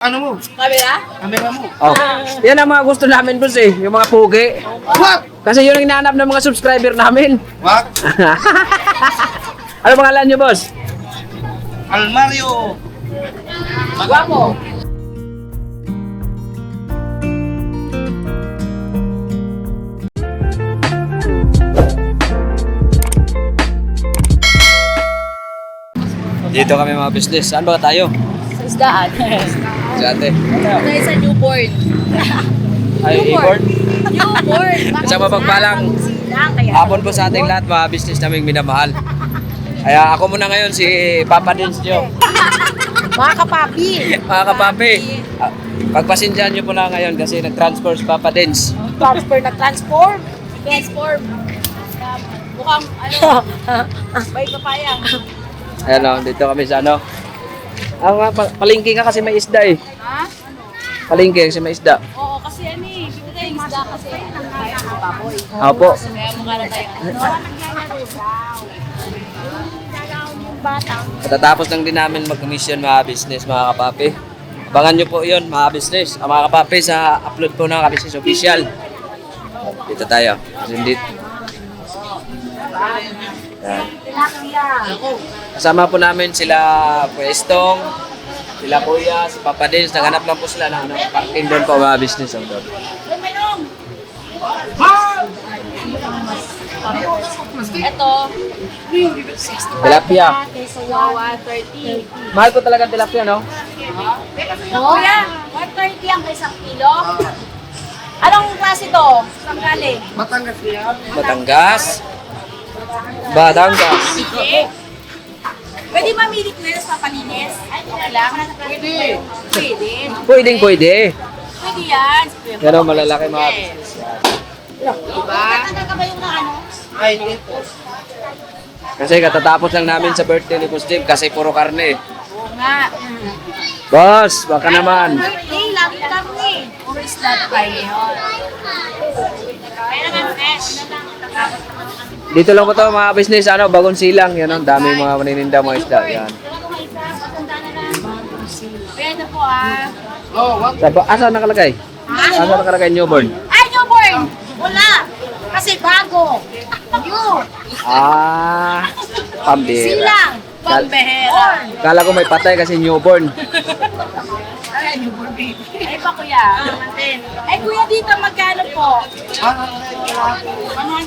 Ano mo? Camera? Camera mo. Oh. Yan ang mga gusto namin, boss eh. Yung mga pugi. What? Kasi yun ang hinahanap ng mga subscriber namin. What? Ano pangalan nyo, boss? Almario. Guwapo. Dito kami mga business. Saan ba tayo? Sa isdaan. Dati. Tayo sa newborn. Ay, Airport. Newborn. Sa mapagpalang hapon po sa ating lahat, mga business naming minamahal. Kaya ako muna ngayon, si Papa Dins nyo. Mga kapapi. Mga kapapi, pagpasensyahan nyo po na ngayon kasi nag-transfer si Papa Dins. Transform. Mukhang ano. May papaya. Ayan o, dito kami sa ano. Palengke nga kasi may isda eh. Ha? Palengke kasi may isda. Oo, kasi ano eh. Bibigay tayo isda kasi tayo sa baboy. Opo. Kaya mukha na tayo. Matatapos lang din namin mag-mission mga business, mga kapapi. Abangan nyo po yun mga business, mga kapapi sa upload po ng Kabusiness Official. Dito tayo. Dito. Yan. Kasama po namin sila Pwestong, sila Kuya, si Papa Dins. Naghanap lang po sila ng parking doon po mga business. Ito, Tilapia. Wawa 30. Mahal ko talaga ang tilapia, no? Kuya, 130 ang isang kilo. Anong klase to? Saan galing? Batangas yan. Batangas. Batangas. Sige. Pwede mamili ko na sa papalinis? Ay, okay lang. Pwede. Pwede. Pwede. Pwede yan. Yan o, malalaki mga business. Diba? Tatanda ka ba yung na ano? Ay, hindi po. Kasi katatapos lang namin sa birthday ni Boss Dave kasi puro karne. Oo nga. Boss, baka naman. Birthday, lagi kami. Puro isla tayo. Kaya naman, Dito lang po to mga business, ano, Bagong Silang. Yan ang dami mga manininda mga isda. Yan. Pwede po ah. Oh, what? Saan nakalagay? Saan nakalagay newborn? Ay, newborn! Wala! Kasi bago. New. Ah, pambira. Silang. Pambehera. Kala ko may patay kasi newborn. Ay, newborn baby. Ay pa kuya. Ay kuya, dito magkano po?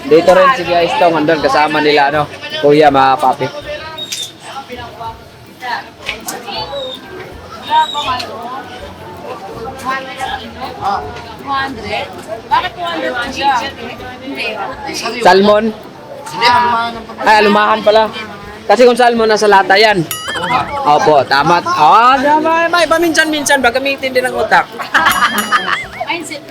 Dito rin si Guys Tong, andun kasama nila, ano, Kuya, mga papi. Wala po ano? 200? Bakit 200 po siya? Hindi. Salmon? Hindi, alumahan ng pagkakas. Ay, alumahan pala. Kasi kung salmon, nasa lata yan. Opo, tama. May paminsan-minsan ba gamitin din ang utak? Mindset.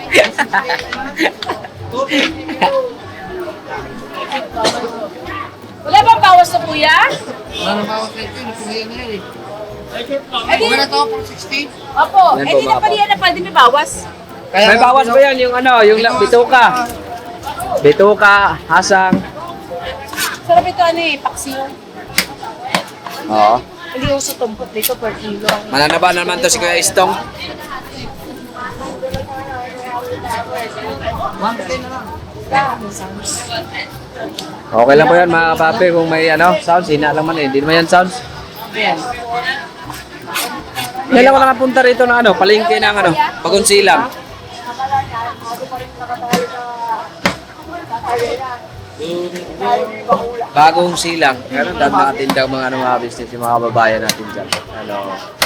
Wala bang bawas na kuya? Wala na bawas na ito. Napulihan na yan eh. Eh Kung di, na ito, 460. opo. Yan Eh po, di mga na pala yan na pwede may bawas. May bawas ba yan? Yung ano, yung bituka. Bituka, hasang. Sarap ito ano eh, paksiw. Oo. Hindi uso tumpok dito per kilo. Mananaba naman to si Kuya Istong. 110 na lang. Okay lang po yan mga papi kung may ano, sounds. Hina lang man eh. Hindi naman yan sounds. Kailan ko nakapunta rito ng ano, palengke ng ano, Bagong Silang. Bagong Silang. Meron dami nakatindang mga ano, mga business, yung mga babayan natin dyan. Ano,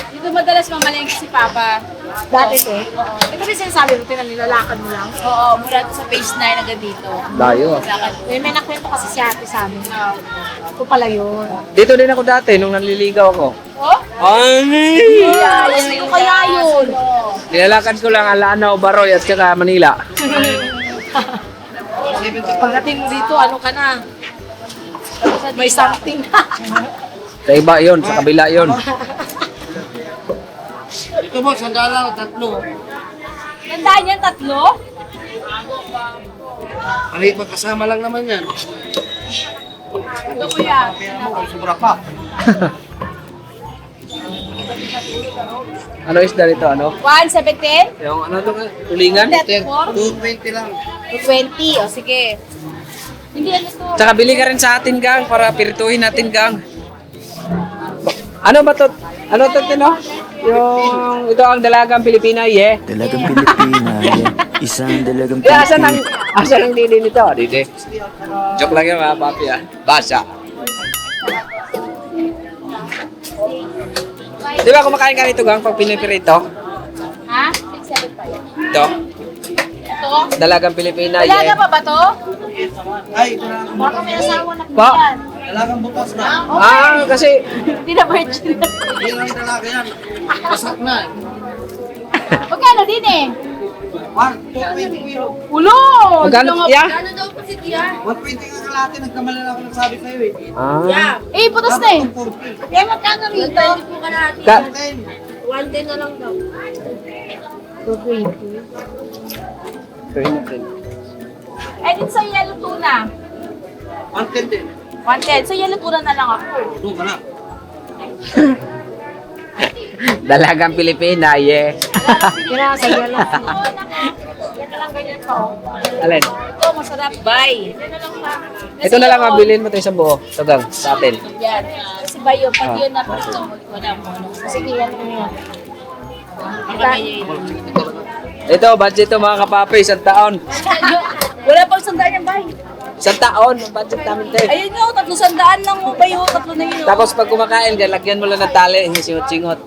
Dito madalas mamalengke si Papa. Dati eh. Ito rin sinasabi mo, nilalakad mo lang. Oo, mula sa phase 9 hanggang dito. layo. May nakwento kasi si ate sa amin. Ito pala yun. Dito din ako dati nung nanliligaw ako. Oh? Ay! Ito kaya yun. Nilalakad ko lang Alana, Baroy at saka Manila. Pagdating mo dito, ano ka na? May something na. Sa iba yun, sa kabila yun. Ito mo, sandala, tatlo. Gandaan yan, tatlo? Ay, magkasama lang naman yan. Ito kuya. Sobra pa. Ano isda nito? Ano? 117? Yung ano to? Tulingan? 220 lang. 220. O, sige. Hindi, ano to? Tsaka bili ka rin sa atin, gang, para pirituhin natin, gang. Ano ba to? Ano to, Tino? Yung, ito ang dalagang Pilipina, yeah. Dalagang Pilipina, yeah. Isang dalagang Yeah, asan Pilipina. ang dili nito? Dili. Joke lang yan, mga papi, ah. Basa. Di ba kumakain ka nito, gang, pag pinipirito? Ha? 675. Ito. Ito? Dalagang Pilipina, Wala na yeah. pa ba to? Ay, ito na. Baka may asawa na Pa? yan. Dalagang bukas na. Ah, kasi, Hindi na virgin. Hindi lang talaga yan. Pasak na. Magkano din eh? 220 kilo. Ulo! magkano, yeah? Ano daw po si Tia? 120 nga kalahati. Nagkamali na ako nagsabi sa'yo eh. Ah. Eh, putas na eh. 240. Kaya magkano rito? Hindi po kalahati. Ka 10. 110 na lang daw. 220. Eh, din sa yellow tuna. 110 din. 110. Sa yellow tuna na lang ako. Doon ka na. Dalagang Pilipina, yeah. Kaya sa yellow tuna. Yan na lang ganyan pa. Alin? Ito, masarap. Bye. Ito na lang mabilin mo tayo sa buo. Ito, gang, sa atin. Yan. Kasi ba yun, pag yun na ito, wala mo. Sige, yan na yan. Ito, budget to mga kapapi, isang taon. Wala pang sandaan yung bay. Isang taon, ang budget namin tayo. Ayun nga, 300 lang mo ba yun? 3 na yun. Tapos pag kumakain ka, lagyan mo lang ng tali, singot-singot.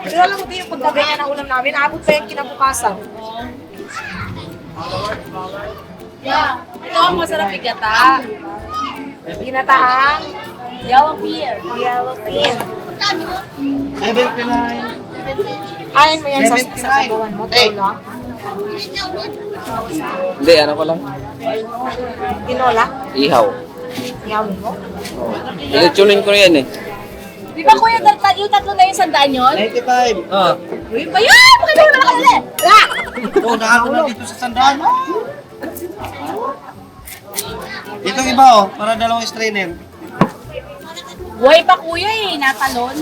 Pero alam mo din yung pagkaganyan ang ulam namin, abot pa yung kinabukasan. Yeah. Ito ang masarap yung gata. Ginataang yellow beer. Yellow beer. 79. Ayan mo yan sa 79. kagawan mo, tolo. Hindi, ano ko lang? Tinola. Ihaw. Yawin mo. Ilitsunin ko yan eh. Di ba kuya, yung tatlo na yung sandaan yun? 95. Ah. Uy, ba yun? Pakita mo na kayo. Wala! Oo, nakano na dito sa sandaan. Itong iba oh, para dalawang strainer. Buhay pa kuya eh, natalon.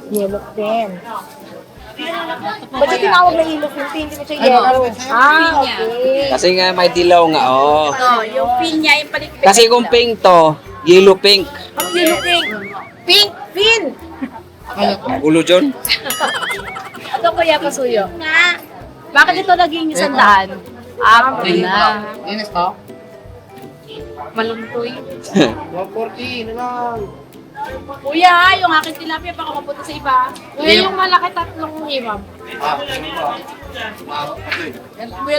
Yellow pen. Ba't yung tinawag na yellow pen? Hindi mo siya yellow. Ah, okay. Kasi nga may dilaw nga, oh. Ito, yung pin niya, yung palikpik. Kasi kung pink to, yellow pink. Anong yellow pink? Pink pin! Ulo dyan. Ito kuya, pasuyo. Nga. Bakit ito naging sandaan? Ah, na. Inis to? Maluntoy. 140 na lang. Kuya, yung aking tilapia baka mapunta sa iba. Kuya, yung malaki tatlong himam. Yan, kuya,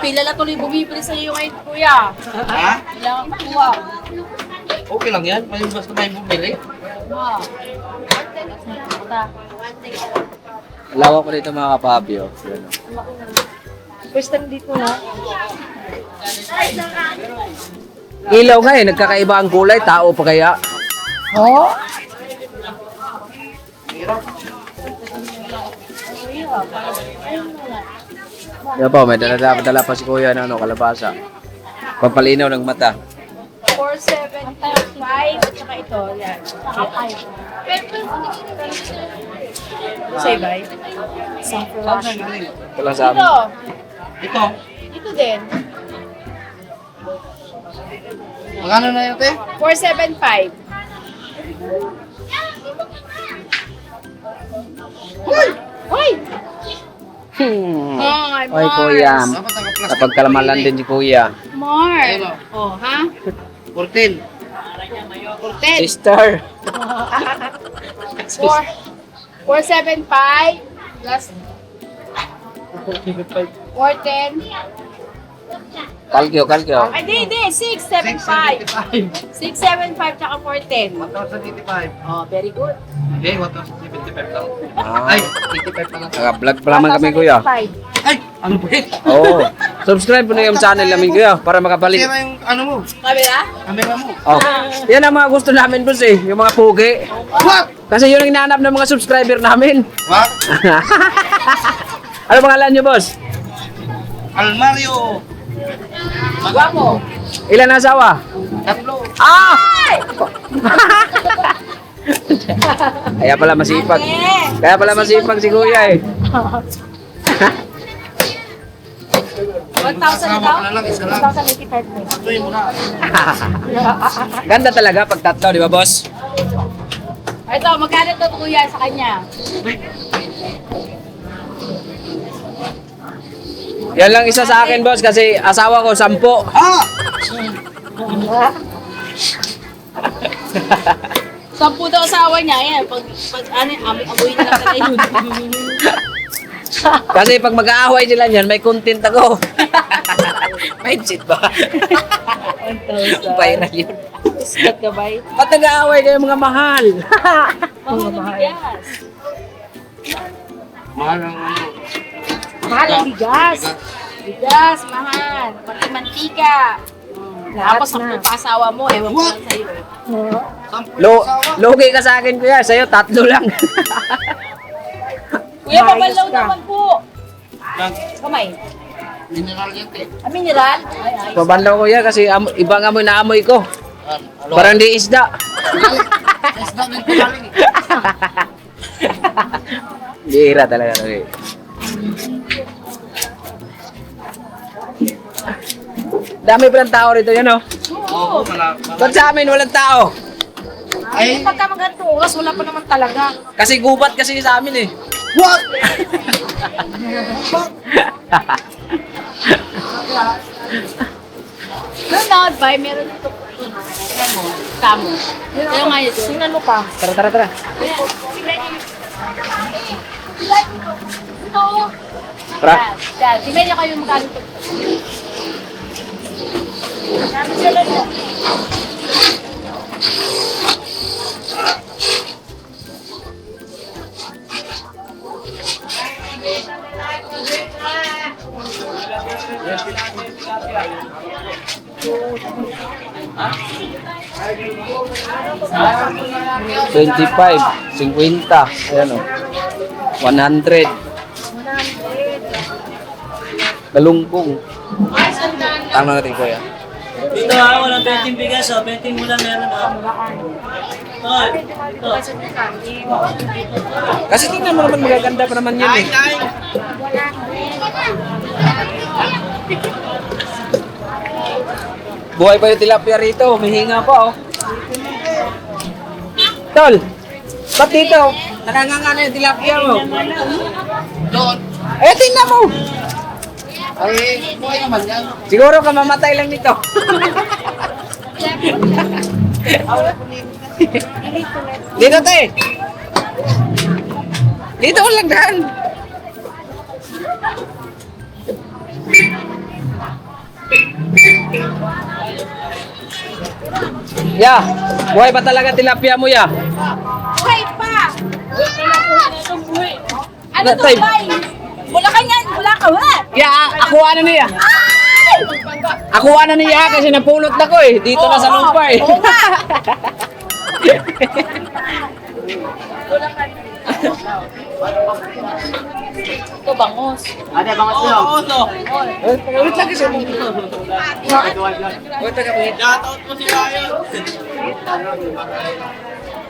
pila na tuloy bumibili sa iyo ngayon, kuya. Ha? Kailangan kuha. Okay lang yan. May basta may bumili. Wow. Lawak pa dito mga kapapi, oh. Yan, oh. First time dito na. Ilaw nga eh, nagkakaiba ang kulay, tao pa kaya. Oh? Yan po, may dala pa si kuya na ano, kalabasa. Pampalinaw ng mata. 475 at saka ito. Yan. Sa iba eh. Isang flash. Ito lang sa amin. Ito. Ito. Ito din. Magkano na yun, te? 475. Hoy! Hoy, Oy, kuya. Dapat naka-plastic. Kapag kalamalan din si kuya. More. Ayun, Oh, ha? 14. 410. Sister. 475 plus 410. Kalkyo. Ay, hindi. 675. 675 tsaka 410. 1,085. Oh, very good. Okay, 1,075 lang. Ah, Ay, 85 pa lang. naka-vlog pa naman kami kuya. 1,085. Ay, ano ba yun? Oo. Subscribe mo na yung channel namin kuya para makabalik. Sira yung ano mo, Camera? camera mo. Oh. Yan ang mga gusto namin boss eh, yung mga pugi. What? Kasi yun ang hinahanap ng mga subscriber namin. What? Ano pangalan niyo boss? Almario. Guwapo. Ilan ang asawa? 3. Ah! Kaya pala masipag. Kaya pala masipag si Kuya eh. 1,000 na daw? Ano lang, isa lang. 1,085 na. Tuloy mo na. Ganda talaga pag tatlo, di ba boss? Ito, magkano to kuya sa kanya? Yan lang isa sa akin boss kasi asawa ko 10. Ah! 10 daw asawa niya. Yan, pag ano, amoy na lang nila yun. Kasi pag mag-aaway sila niyan, may content ako. Mindset ba? 1,000. Viral yun. Iskat ka ba? Ba't nag-aaway kayo mga mahal? Mahal na bigas. Mahal ang ano. Mahal ang bigas. Bigas, mahal. Pati mantika. Tapos ang asawa mo, ewan ko lang sa'yo. Logi ka sa akin kuya, sa'yo 3 lang. Kuya, babalaw naman po. Kamay. Mineral yan, te. Mineral? Ay, ay. Pabanlaw kuya kasi ibang amoy na amoy ko. Parang di isda. Yes, dami ko galing. Bihira talaga. Okay. Dami pa ng tao rito yan oh. Oo, wala. Ba't sa amin walang tao? Ay, pagka magandang oras, wala pa naman talaga. Kasi gubat kasi sa amin eh. What? Ganun, bay, meron dito. Tamo. Kaya nga yun. Tingnan mo pa. Tara. Ito. Tara. Yan, tingnan niyo kayo magkano ito. Sabi sila mo. $25, $50, ayan o. 100. Galungkong. Tama natin kuya. Ito ha, walang betting bigas ha. Betting ulam meron ha. Ito. Kasi tingnan mo naman magaganda pa naman yan eh. Buhay pa yung tilapia rito, humihinga pa oh. Tol, ba't dito? Nanganganga na yung tilapia mo. Doon. Eh, tingnan mo. Ay, buhay naman yan. Siguro ka mamatay lang nito. Dito te. Dito ko lang daan. Ya, buhay pa talaga tilapia mo ya. Buhay pa! Ano to, Tay. bay? Bulacan yan, Bulacan, ha? Ya, ako ano niya. Ako ano niya kasi napulot na ko eh. Dito na sa lupa eh. Oo nga. Ito, bangos. Ate, bangas mo lang. Wait lang kasi mo. Wait lang kasi.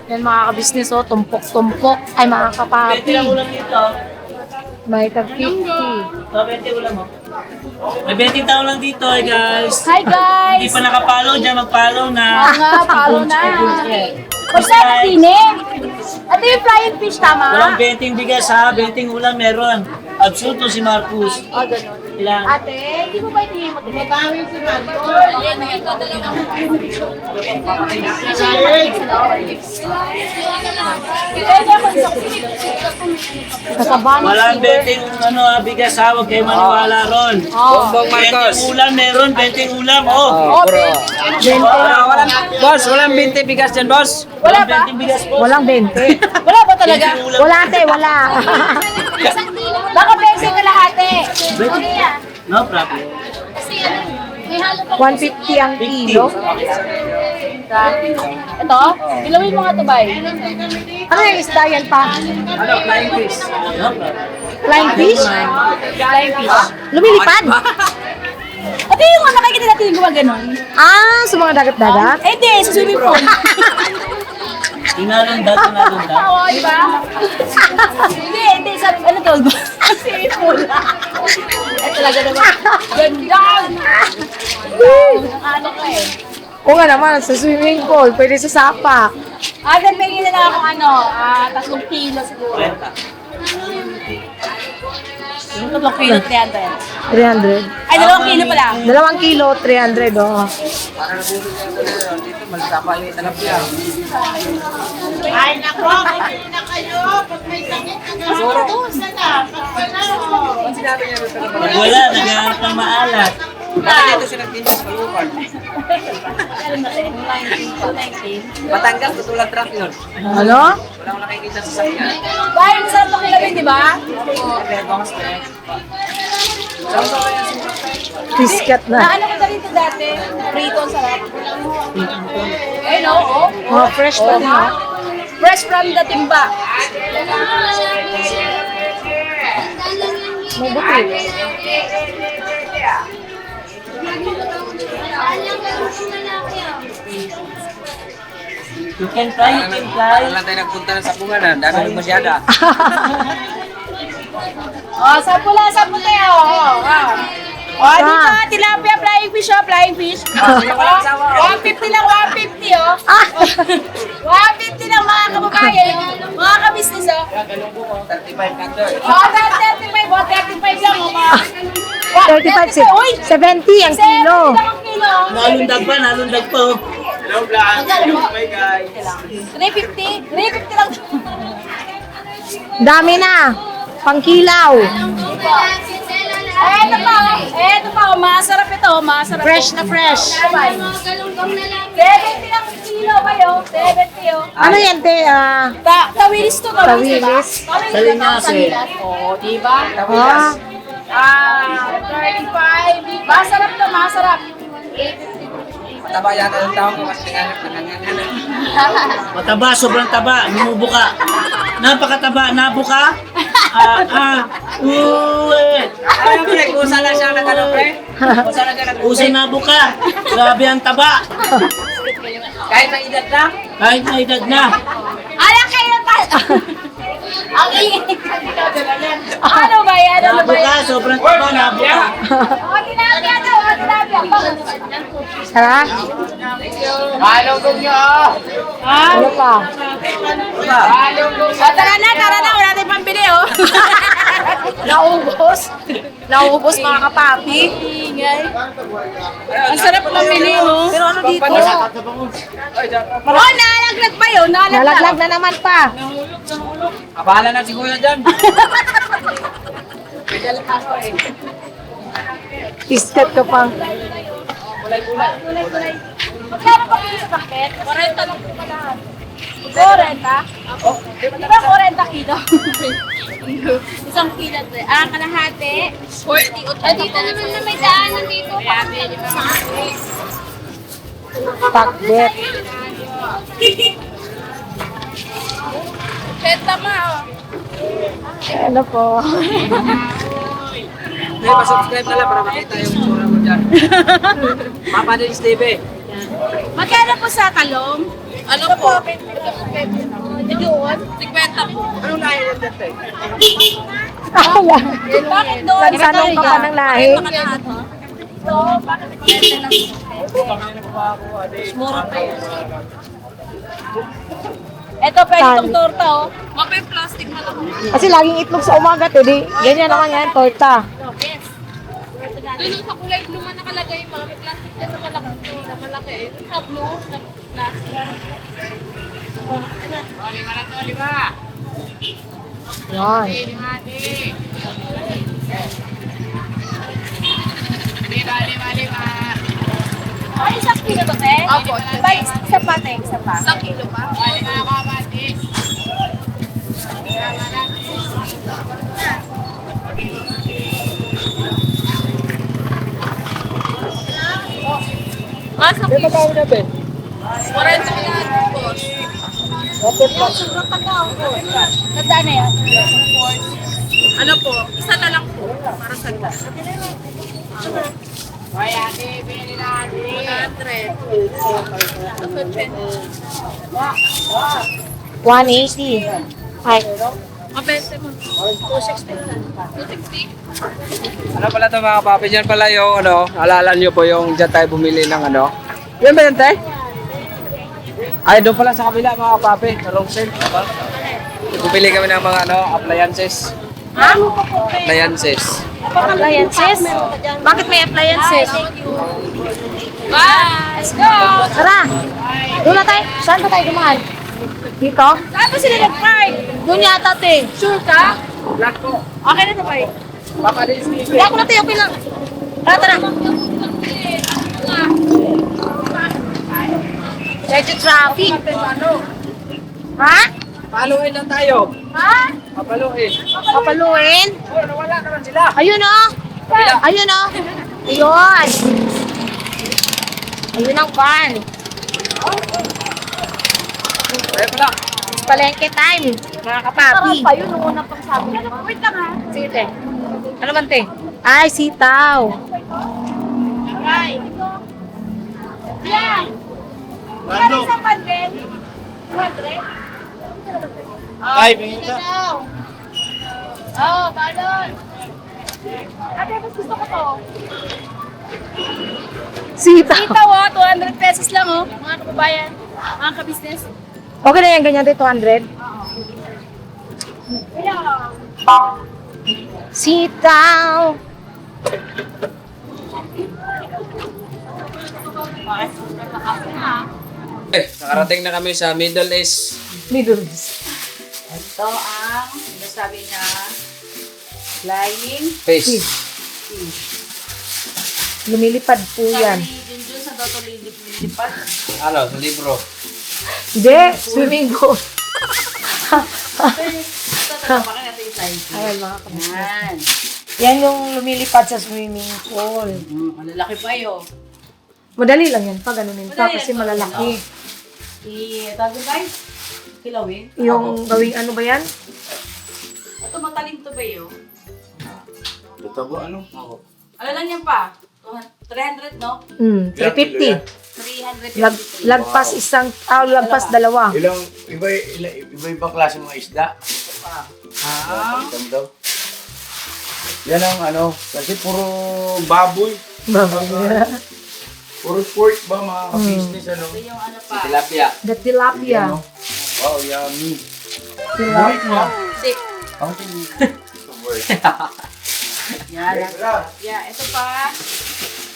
Yan mga kabisnes, oh, tumpok-tumpok. Ay, mga kapapi. Betting ang ulam dito. May tag 50. Betting ulam mo. May betting tao lang dito guys. Hi, guys! Hindi pa nakapollow dyan, mag-follow Oo na. nga, follow na. Basta na tinig. Ito yung flying fish, tama? Walang betting bigas ha. Betting ulam meron. Absulto si Marcus. Oh, ganun. Ilan? Ate, hindi mo ba itingin mo? Matawin si Marco. Ayan, nagkakadala na. Kasabahan ng Walang fever. betting bigas ha. Huwag kayo maniwala ron. Bongbong Marcos. Betting ulam meron. Betting ulam oh. Oh, puro. Walang, boss, walang 20 bigas dyan, boss. Wala ba? Betting bigas po. Walang 20. Wala ba talaga? Betting ulam. Wala, ate, wala. Baka peso ka lahat, eh. No problem. 150 ang kilo. Ito? Ilawin mo nga ito, bay. Ano yung isda yan pa? Ano, flying fish. No problem. Flying fish? Flying fish. Lumilipad? Ate yung ano nakikita natin yung gumaganon. Ah, sa mga dagat-dagat? Eh di, sa swimming pool. Tinalundag. Oo, diba? Hindi, sa ano to? Swimming pool. Eh talaga naman. Ganda! Ano ka eh. Oo nga naman, sa swimming pool, pwede sa sapa. Then may na lang akong 3 kilo siguro. Yung 3 kilo, 300. 300. Ay, 2 kilo pala. 2 kilo, 300, oo. Para nabubuhay ko na yun. Dito, malasapa yung talapia. Ay, nako, bibili na kayo. Pag may sakit ka na, maubusan na. Pag wala, oh. Sinabi niya rin sa Pag wala, naghahanap ng maalat. Bakit dito siya nagtinda sa Kalupan? Batangas, tutulad truck yun. Ano? Wala akong nakikita sa sakyan. Bahay, masarap na kilawin, di ba? Piskat na. Ano ka dito dati? Prito, ang sarap. Ayun, oo. Mga fresh pa din, ha? Fresh from the timba. Mabuti. You can fly, you can fly. Wala tayo nagpunta ng sapungan na. Dami ng masyada. Sampu tayo. Dito, tilapia, flying fish, flying fish. 150 lang, 150, 150 lang mga kababayan, mga kabisnes, 35 na to. 35 lang, mga. 35, 70 ang kilo. 70 lang ang kilo. Nalundag pa. Oh. Hello, vlog. Bye, guys. 350 lang. Dami na. Pangkilaw. Eto pa, masarap ito, masarap. Fresh na fresh. 70 lang ang kilo kayo, 70 Ano yan, te? Tawilis to, Tawilis. Salinas. Oo, diba? Ah, 35. Masarap to, masarap. Mataba yata yung tao ko kasi nanganganan. Mataba, sobrang taba. Numubo ka. Napakataba. Nabuka. Ano, pre? Kusa na siya nag-ano, pre? Kusa na siya nag-uwi. Uso nabuka. Grabe ang taba. Kahit may edad na. Kahit na edad na. Alam kayo pa! Ang ingay. Ano ba yan? Ano ba Nabuka, yan? sobrang taba. Nabuka. Tilapia daw, tilapia. Tara. Halong nyo! Ano pa? Tara na, wala tayong pambili, Naubos mga kapapi. Ingay. Ang sarap mamili, Pero ano dito? Nalaglag pa yun, Nalaglag na naman pa. Abala na si Kuya dyan. Piskat ka pa. Magkano pa kayo sa paket? 40 lang po pa lahat. 40? Di ba 40 kilo? Isang kilo. Kalahati. 40. Dito naman na may daanan dito. Di ba? Pakbet. Benta ma, Ano po? Pre, pa-subscribe na lang para makita yung sura mo dyan. Papa Dennis TV. Magkano po sa talong? Ano po? Doon? 50 po. Anong lahi yan dyan, te? Bakit doon? Nagsanong ka pa ng lahi? Ito, bakit 50 lang? Mura pa yun. Ito, pwede itong torta, Mapay plastic na lang. Kasi laging itlog sa umaga, te. Di, ganyan naman yan, torta. Yes. Doon sa kulay blue man nakalagay, mga may plastic na sa malaki. Sa blue, na plastic. Yan. Ay, isang kilo to, te? Opo. Bay, isa pa, te. Isa pa. Isang kilo pa? Isang kilo. Magkano na, te? 40 lahat, boss. Sobrang pagkaw po. Tandaan na yan. Ano po? Isa na lang po. Para sa Ay, ate, binili na ate. 100. 180. Ay, Mabente mo. 260 na lang. 260? Ano pala ito mga kapapi? Yan pala yung ano, alala nyo po yung dyan tayo bumili ng ano. Yan ba yan tayo? Ay, doon pala sa kabila mga kapapi. Talong sale. Bumili kami ng mga ano, appliances. ha? Appliances. Appliances? Bakit may appliances? Bye! Let's go! Tara! Doon na tayo. Saan ba tayo dumaan? Dito? Saan ba sila nag-park? Doon yata, te. Sure ka? Black po. Okay na to, bye. Papalis. Hindi ako na tayo, okay lang. Tara, tara. Medyo traffic. Ha? Paluin lang tayo. Ha? Papaluin. Papaluin? Oh, nawala naman sila. Ayun o. Ayun o. Ayun. Ayun ang van. Ayun pala. Palengke time. Mga kapapi. Pa yun, nung unang pang sabi. Wait lang ha. Sige, te. Ano man, te? Ay, sitaw. Ay. Yeah. Ano sa pandel? 200? Ay, pingin ka. Oh, balon. Ate, mas gusto ko to. Sitaw. Itaw oh, 200 pesos lang oh. Mga kababayan, mga kabisnes. Okay na yan, ganyan, te. 200. Sitaw. Nakarating na kami sa Middle East. Noodles. Ito ang, ano sabi niya, flying Face. Lumilipad po yan. Sabi ni Junjun sa Dotto Lilipad. Ano, sa libro. Hindi, swimming pool. Ito, tapakan natin yung flying fish. Ayan, mga kabisnes. Yan. Yan yung lumilipad sa swimming pool. Ang lalaki pa yun. Madali lang yan pag ganunin ka Madali kasi lang. malalaki. Tawag guys, kilawin. Yung gawing ano ba yan? Ito matalim to ba yun? Ito ba ano? Ano lang yan pa? 300 no? 350. 353. Lagpas isang, lagpas dalawa. Iba klase mga isda. Palitan daw. Yan ang ano, kasi puro baboy. Puro pork ba mga ka-business ano? Ito yung ano pa. Tilapia. The tilapia. Ano? Wow, yummy. Tilapia. Six. Ang tingin. Yan. Yeah, ito pa.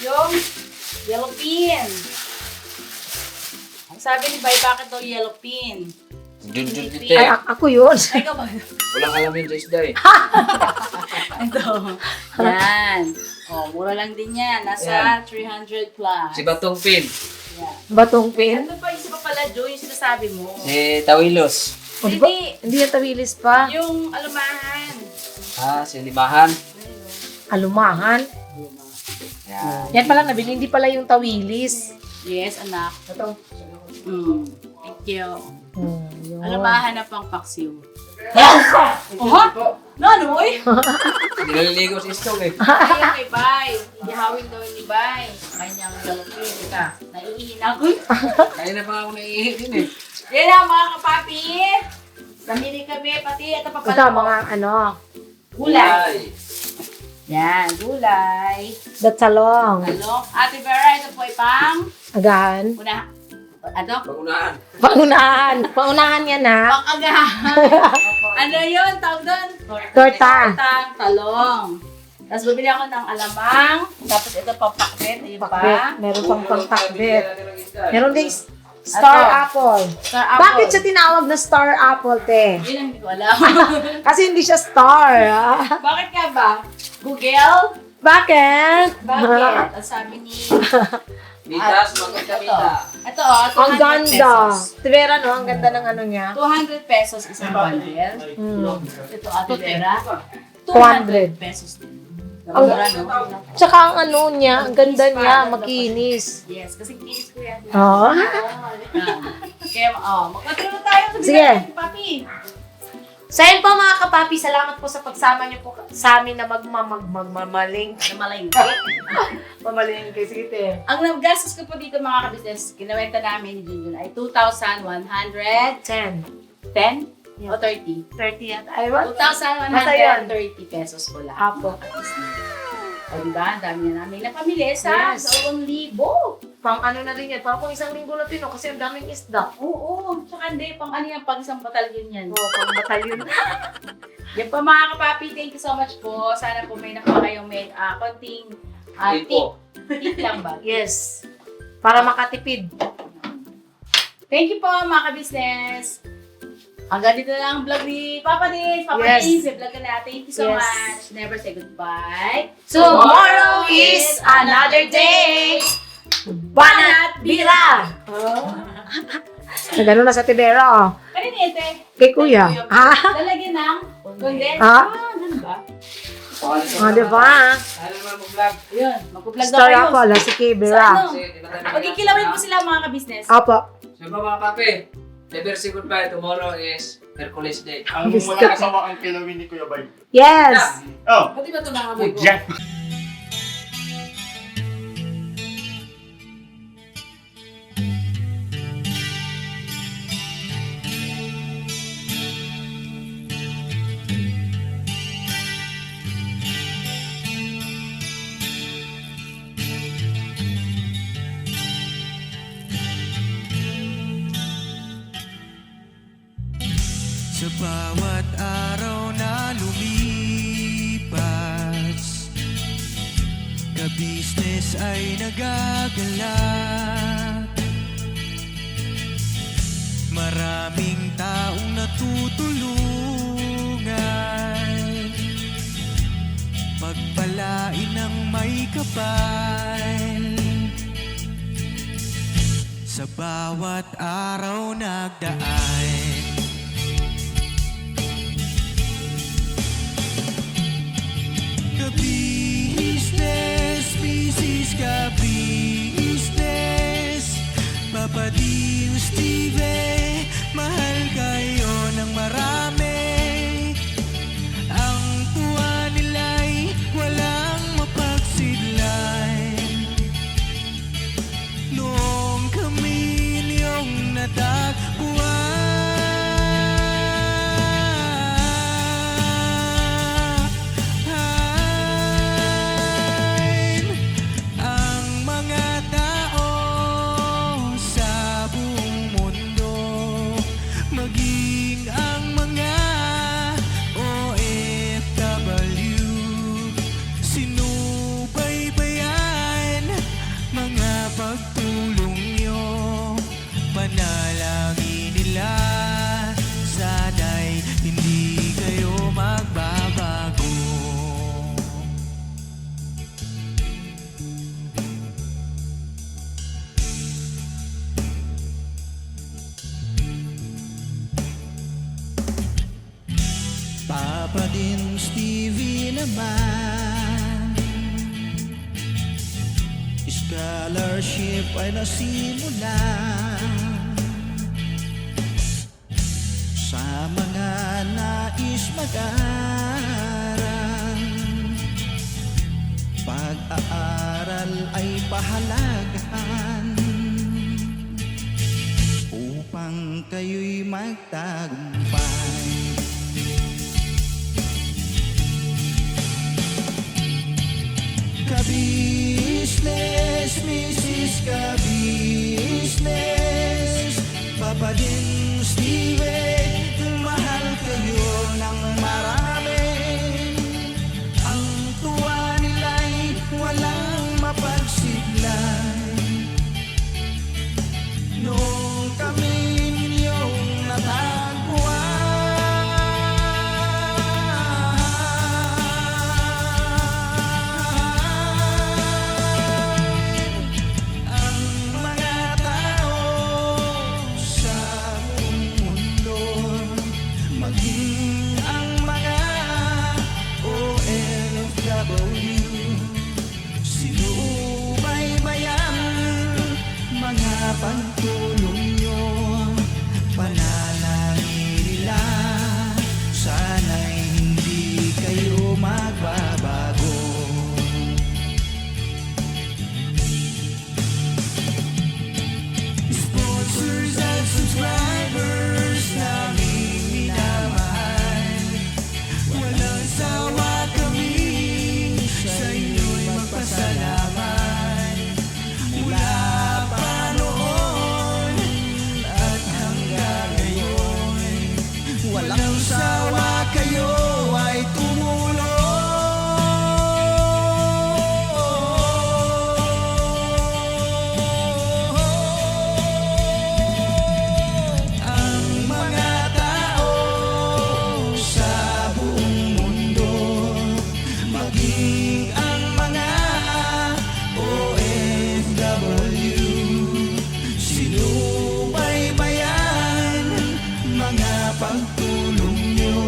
Yung yellow pin. Ang sabi ni Bay, bakit daw yellow pin? Junjun Ay, dito. ako yun. Ay, ikaw ba? Walang alam yun sa isda eh. Ito. Yan. Oh, mura lang din yan. Nasa 300 plus. Si Batong Pin. Yan. Batong pin. Ito pa, isa pa pala, Joe, yung sinasabi mo. Si Tawilos. O, di ba? Hindi. Hindi yan tawilis pa. Yung alumahan. Si Limahan. Alumahan. Yan. Yan pala nabili, hindi pala yung tawilis. Yes, anak. Ito. Thank you. Yun. Alumahan na pang paksiw. Oha! Ano, oy? Nililigo si Istong eh. Ayun kay Bay. Ihawin daw ni Bay. Kanyang galapin. Naiihin ako. Kaya na pa ako naiihin eh. Yan na mga kapapi. Namili kami pati. Ito pa Ito, pala. mga ano, Gulay. Yan, gulay. datsalong, Talong. Ate Vera, ito po ay pang agahan. una. Ano? Pangunahan. Paunahan. Paunahan yan ha. Pang agahan. Ano yun? Tawag doon? Torta. Tortang talong. Tapos bumili ako ng alamang. Tapos ito pang pakbet. Ayun pa. Pakbet. Meron pang pang-pakbet. Meron din star Ito. apple. Star apple. Bakit siya tinawag na star apple, te? Yun ang hindi ko alam. Kasi hindi siya star. Ah. Bakit ka ba? Google? Bakit? Bakit? Ang sabi ni... Mitas, magkakabita. Ito oh, 200 Ang ganda. pesos. Tivera, no? Ang ganda ng ano niya. 200 pesos isang bundle. Ito Ate Vera. 200 pesos din. Ang, Mura, no? tsaka ang ano niya, ang ganda niya, makinis. Yes, kasi kinis ko yan. Oo. Kaya, magkatulong tayo sa Sige. bigay natin, papi. So yun po mga kapapi, salamat po sa pagsama niyo po sa amin na mamalingke. Mamalingke, sige te. Ang naggastos ko po dito mga kabisnes, kinawenta namin ni Junjun ay 2,110 Yeah. o 30. 30 at ay what? 2,130 pesos po lang. Apo. O diba, ang dami na namin napamili sa Yes. 2,000. Pang ano na rin yan, parang kung isang linggo na tino kasi ang daming isda. Oo, tsaka hindi, pang ano yan, pang isang batalyon yan. Oo, pang batalyon. Yan po mga kapapi, thank you so much po. Sana po may nakuha kayong may konting tip. Tip lang ba? Yes. Para makatipid. Thank you po mga ka-business. Hanggang dito na lang ang vlog ni Papa Dins. Papa Yes. Dins, yung vlog ka na. Thank you so Yes. much. Never say goodbye. Tomorrow is another day. Banat Bira! Nagano na sa Tibera, oh. Kaninete. Kay Kuya. Ah, Lalagyan ng condensed. Ah. Ganun ba? oh, di ba? Ano naman mag-vlog? Yun, mag-vlog daw Star kayo. ako, ala si Kay Sa Bira. ano? Kasi, di ba tayo Pagkikilawin mo sila mga ka-business. Apo. So ba mga papi, never say goodbye. Tomorrow is Hercules Day. Ang wala kasama ang kilawin ni Kuya Bay. Yes. Oh, Pati ba ito nakamoy ko? Jack. Sa bawat araw na lumipas, ka-business ay nagagalak. Maraming taong natutulungan, pagpalain ng may kapal. Sa bawat araw nagdaan, ka-business, business ka-business, Papa Dins TV, mahal kayo ng marami. Ang tuwa nila'y walang mapagsidlay. Noong kami niyong natagpuan, ang mga tao sa buong mundo, maging ang mga OFW, sinubaybayan mga pagtulong nyo, panalangin nila, sana'y hindi kayo magbabago. Papa Dins TV naman, scholarship ay nasimula sa mga nais mag-aral. Pag-aaral ay pahalagahan upang kayo'y magtagumpay. Ka-business, Mrs. Ka-business, Papa Dins TV, mahal kayo ng marami. Ang tuwa nila'y walang mapagsiglay. Noong kami ninyong natagpuan, walang sawa kayo ay tumulong. Ang mga tao sa buong mundo, maging ang mga OFW, sinubaybayan mga pagtulong nyo.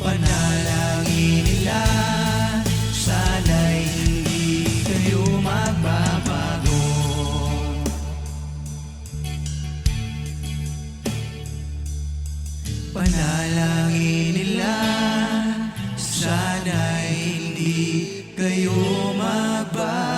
Panalangin nila, sana'y hindi kayo magbabago. Panalangin nila, sana'y hindi kayo magbabago.